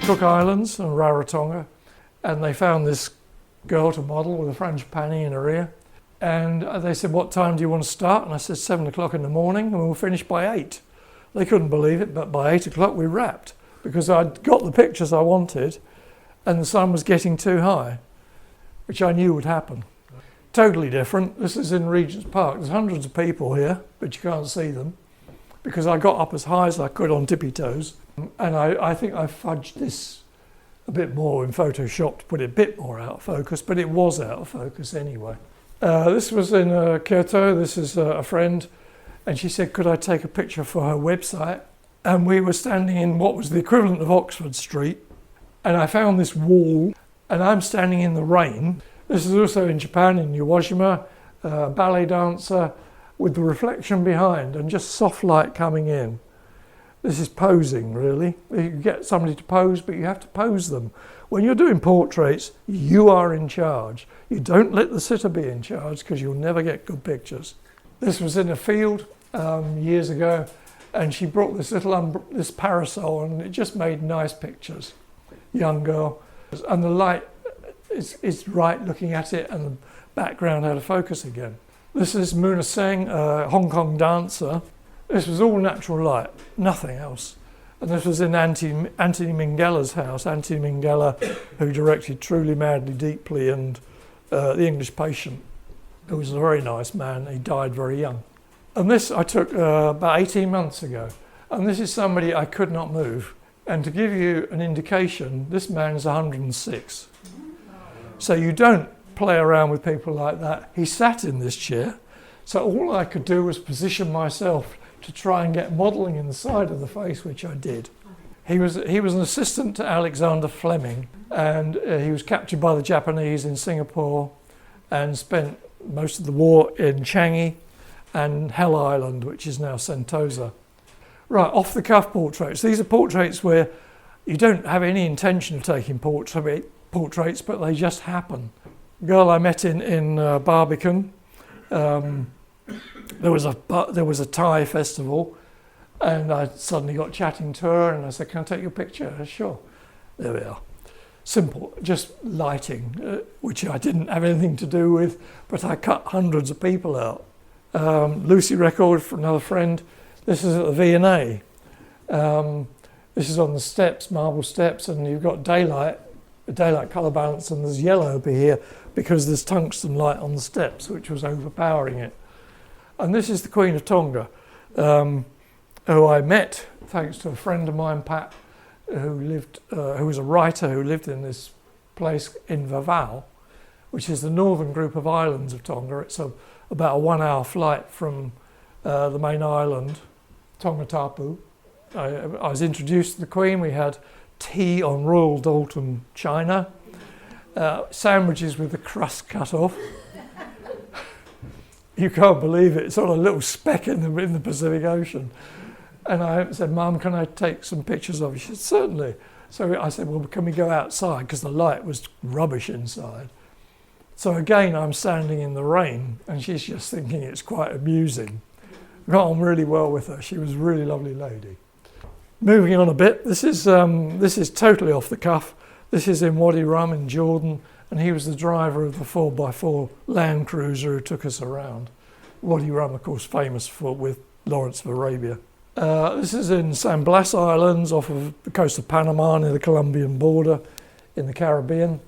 Cook Islands and Rarotonga, and they found this girl to model with a frangipani in her ear. And they said, what time do you want to start? And I said, 7 o'clock in the morning, and we'll finish by 8. They couldn't believe it, but by 8 o'clock we wrapped, because I'd got the pictures I wanted, and the sun was getting too high, which I knew would happen. Totally different. This is in Regent's Park. There's hundreds of people here, but you can't see them, because I got up as high as I could on tippy toes. And I think I fudged this a bit more in Photoshop to put it a bit more out of focus, but it was out of focus anyway. This was in Kyoto. This is a friend, and she said, could I take a picture for her website? And we were standing in what was the equivalent of Oxford Street, and I found this wall, and I'm standing in the rain. This is also in Japan, in Iwajima, a ballet dancer with the reflection behind and just soft light coming in. This is posing, really. You get somebody to pose, but you have to pose them. When you're doing portraits, you are in charge. You don't let the sitter be in charge, because you'll never get good pictures. This was in a field years ago, and she brought this little this parasol, and it just made nice pictures. Young girl, and the light is right looking at it, and the background out of focus again. This is Muna Singh, a Hong Kong dancer. This was all natural light, nothing else. And this was in Anthony Minghella's house. Anthony Minghella, who directed Truly, Madly, Deeply and The English Patient, who was a very nice man. He died very young. And this I took about 18 months ago. And this is somebody I could not move. And to give you an indication, this man is 106. So you don't play around with people like that. He sat in this chair. So all I could do was position myself to try and get modelling in the side of the face, which I did. He was an assistant to Alexander Fleming, and he was captured by the Japanese in Singapore and spent most of the war in Changi and Hell Island, which is now Sentosa. Right, off-the-cuff portraits. These are portraits where you don't have any intention of taking portraits, but they just happen. A girl I met in Barbican. There was a Thai festival, and I suddenly got chatting to her, and I said, "Can I take your picture?" Sure. There we are. Simple, just lighting, which I didn't have anything to do with, but I cut hundreds of people out. Lucy record for another friend. This is at the V&A. This is on the steps, marble steps, and you've got daylight colour balance, and there's yellow over here because there's tungsten light on the steps, which was overpowering it. And this is the Queen of Tonga, who I met thanks to a friend of mine, Pat, who was a writer who lived in this place in Vavau, which is the northern group of islands of Tonga. It's about a 1 hour flight from the main island, Tongatapu. I was introduced to the Queen. We had tea on Royal Doulton china, sandwiches with the crust cut off. You can't believe it. It's sort of a little speck in the Pacific Ocean. And I said, "Mum, can I take some pictures of you?" She said, "Certainly." So I said, "Well, can we go outside?" Because the light was rubbish inside. So again, I'm standing in the rain, and she's just thinking it's quite amusing. I got on really well with her. She was a really lovely lady. Moving on a bit, this is totally off the cuff. This is in Wadi Rum in Jordan, and he was the driver of the 4x4 Land Cruiser who took us around. Wadi Rum, of course, famous with Lawrence of Arabia. This is in San Blas Islands off of the coast of Panama near the Colombian border in the Caribbean.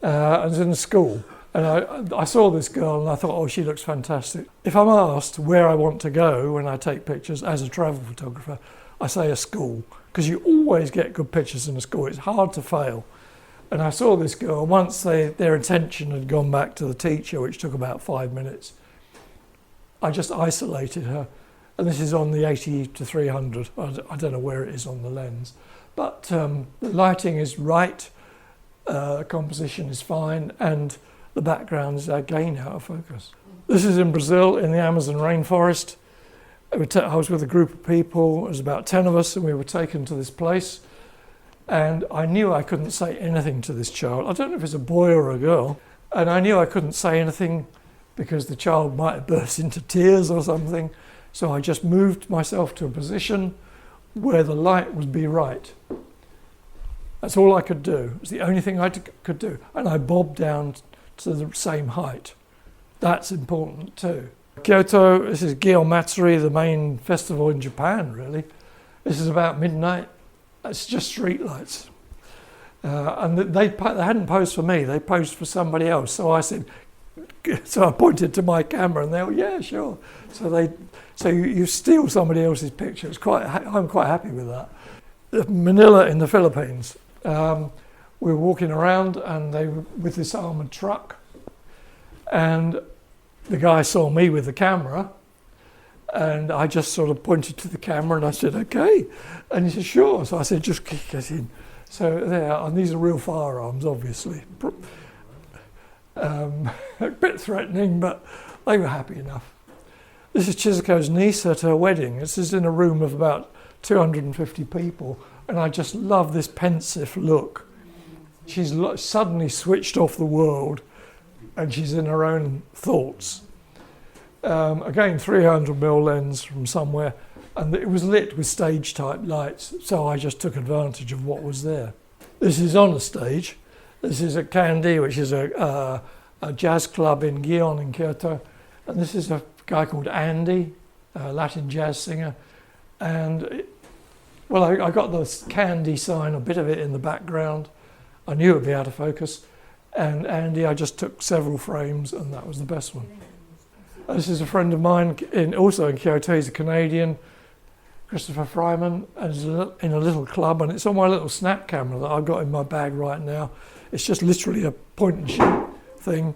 And it's in a school. And I saw this girl and I thought, oh, she looks fantastic. If I'm asked where I want to go when I take pictures as a travel photographer, I say a school, because you always get good pictures in a school. It's hard to fail. And I saw this girl, once their attention had gone back to the teacher, which took about 5 minutes, I just isolated her. And this is on the 80-300. I don't know where it is on the lens. But the lighting is right, the composition is fine, and the background is again out of focus. This is in Brazil, in the Amazon rainforest. I was with a group of people, there was about 10 of us, and we were taken to this place. And I knew I couldn't say anything to this child. I don't know if it's a boy or a girl. And I knew I couldn't say anything because the child might have burst into tears or something. So I just moved myself to a position where the light would be right. That's all I could do. It's the only thing I could do. And I bobbed down to the same height. That's important too. Kyoto, this is Gion Matsuri, the main festival in Japan, really. This is about midnight. It's just street lights. And they hadn't posed for me, they posed for somebody else. So I said, so I pointed to my camera and they went, yeah, sure. So you steal somebody else's picture. I'm quite happy with that. Manila in the Philippines. We were walking around and they were with this armoured truck. And the guy saw me with the camera and I just sort of pointed to the camera and I said, okay. And he said, sure. So I said, just kick it in. So there, and these are real firearms, obviously. A bit threatening, but they were happy enough. This is Chizuko's niece at her wedding. This is in a room of about 250 people, and I just love this pensive look. She's suddenly switched off the world, and she's in her own thoughts. Again, 300mm lens from somewhere, and it was lit with stage-type lights, so I just took advantage of what was there. This is on a stage. This is at Candy, which is a jazz club in Gion in Kyoto, and this is a guy called Andy, a Latin jazz singer, and I got the Candy sign, a bit of it in the background. I knew it would be out of focus, and Andy, I just took several frames, and that was the best one. This is a friend of mine, also in Kyoto. He's a Canadian, Christopher Fryman, and he's in a little club, and it's on my little snap camera that I've got in my bag right now. It's just literally a point and shoot thing,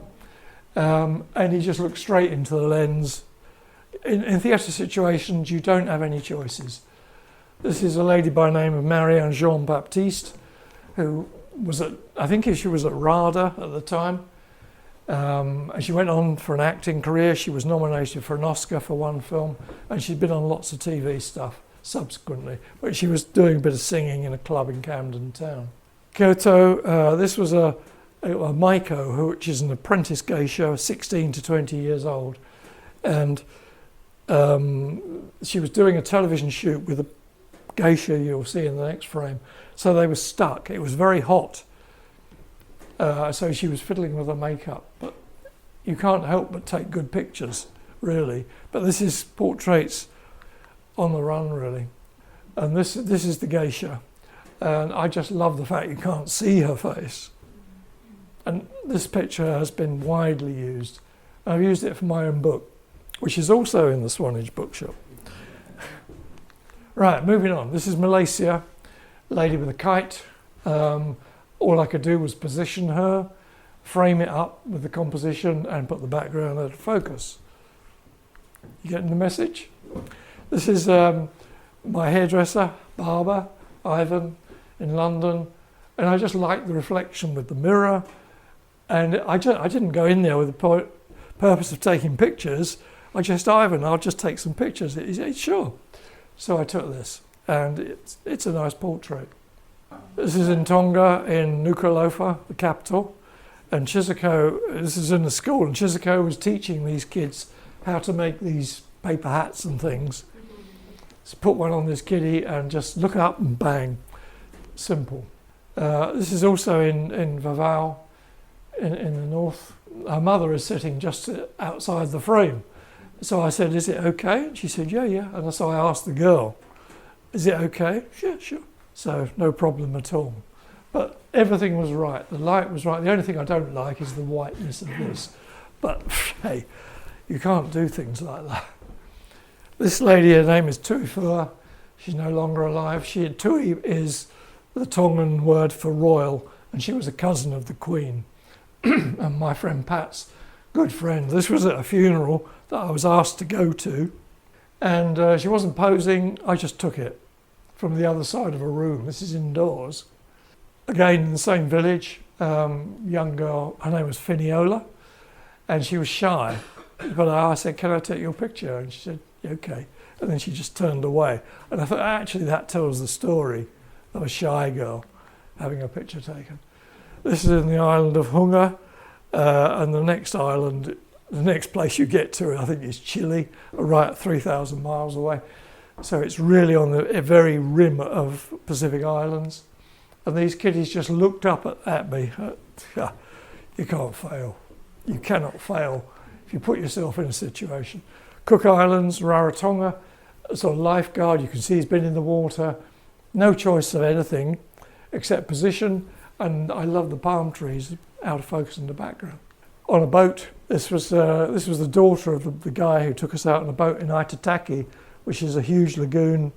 and he just looks straight into the lens. In theatre situations, you don't have any choices. This is a lady by the name of Marianne Jean-Baptiste, who was I think she was at RADA at the time. And she went on for an acting career. She was nominated for an Oscar for one film, and she'd been on lots of TV stuff subsequently. But she was doing a bit of singing in a club in Camden Town. Kyoto, this was a Maiko, which is an apprentice geisha, 16 to 20 years old. And she was doing a television shoot with a geisha you'll see in the next frame. So they were stuck. It was very hot. So she was fiddling with her makeup, but you can't help but take good pictures, really. But this is portraits on the run, really. And this is the geisha. And I just love the fact you can't see her face. And this picture has been widely used. I've used it for my own book, which is also in the Swanage bookshop. Right, moving on. This is Malaysia, lady with a kite. All I could do was position her, frame it up with the composition, and put the background out of focus. You getting the message? This is my hairdresser, barber, Ivan, in London, and I just liked the reflection with the mirror. And I didn't go in there with the purpose of taking pictures. I just, Ivan, I'll just take some pictures. He said, sure. So I took this, and it's a nice portrait. This is in Tonga, in Nuku'alofa, the capital. And Chizuko, this is in the school, and Chizuko was teaching these kids how to make these paper hats and things. So put one on this kiddie and just look up and bang. Simple. This is also in Vavau, in the north. Her mother is sitting just outside the frame. So I said, is it okay? And she said, yeah. And so I asked the girl, is it okay? Yeah, sure. So no problem at all. But everything was right. The light was right. The only thing I don't like is the whiteness of this. But hey, you can't do things like that. This lady, her name is Tuifua. She's no longer alive. Tui is the Tongan word for royal, and she was a cousin of the Queen. And my friend Pat's good friend. This was at a funeral that I was asked to go to, and she wasn't posing. I just took it from the other side of a room. This is indoors. Again, in the same village, young girl, her name was Finiola, and she was shy. But I said, can I take your picture? And she said, yeah, okay. And then she just turned away. And I thought, actually, that tells the story of a shy girl having a picture taken. This is in the island of Hunga, and the next island, the next place you get to, I think, is Chile, right 3,000 miles away. So it's really on the very rim of Pacific Islands. And these kiddies just looked up at me. You can't fail. You cannot fail if you put yourself in a situation. Cook Islands, Rarotonga, sort of lifeguard, you can see he's been in the water. No choice of anything except position, and I love the palm trees out of focus in the background. On a boat, this was the daughter of the guy who took us out on a boat in Itataki, which is a huge lagoon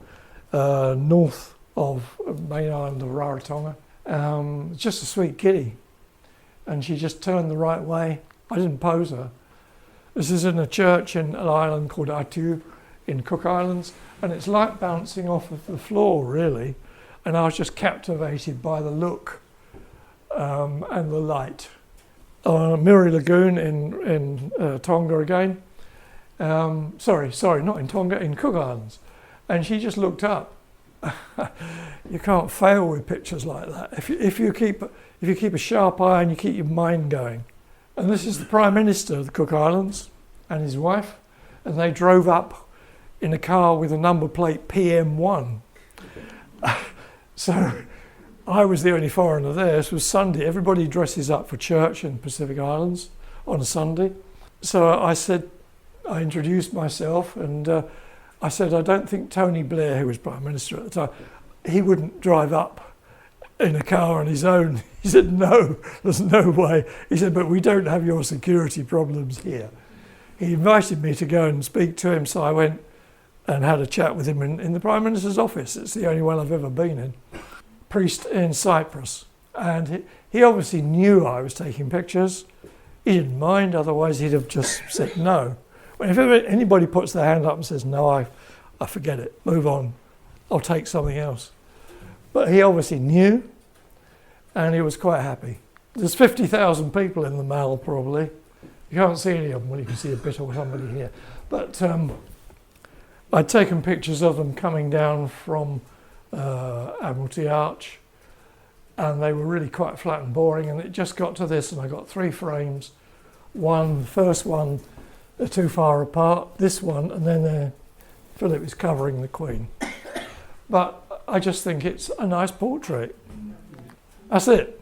north of main island of Rarotonga. Just a sweet kiddie, and she just turned the right way. I didn't pose her. This is in a church in an island called Atu in Cook Islands, and it's like bouncing off of the floor, really. And I was just captivated by the look and the light. Miri Lagoon in Tonga again. Sorry, not in Tonga, in Cook Islands. And she just looked up. You can't fail with pictures like that. If you keep a sharp eye and you keep your mind going. And this is the Prime Minister of the Cook Islands and his wife, and they drove up in a car with a number plate PM1. So I was the only foreigner there. This was Sunday. Everybody dresses up for church in Pacific Islands on a Sunday. So I introduced myself, and I said, I don't think Tony Blair, who was Prime Minister at the time, he wouldn't drive up in a car on his own. He said, no, there's no way. He said, but we don't have your security problems here. He invited me to go and speak to him, so I went and had a chat with him in the Prime Minister's office. It's the only one I've ever been in. Priest in Cyprus. And he obviously knew I was taking pictures. He didn't mind, otherwise he'd have just said no. If anybody puts their hand up and says, no, I forget it, move on, I'll take something else. But he obviously knew, and he was quite happy. There's 50,000 people in the mall, probably. You can't see any of them. Well, you can see a bit of somebody here. But I'd taken pictures of them coming down from Admiralty Arch, and they were really quite flat and boring, and it just got to this, and I got 3 frames. The first one, they're too far apart, this one, and then Philip is covering the Queen. But I just think it's a nice portrait. That's it.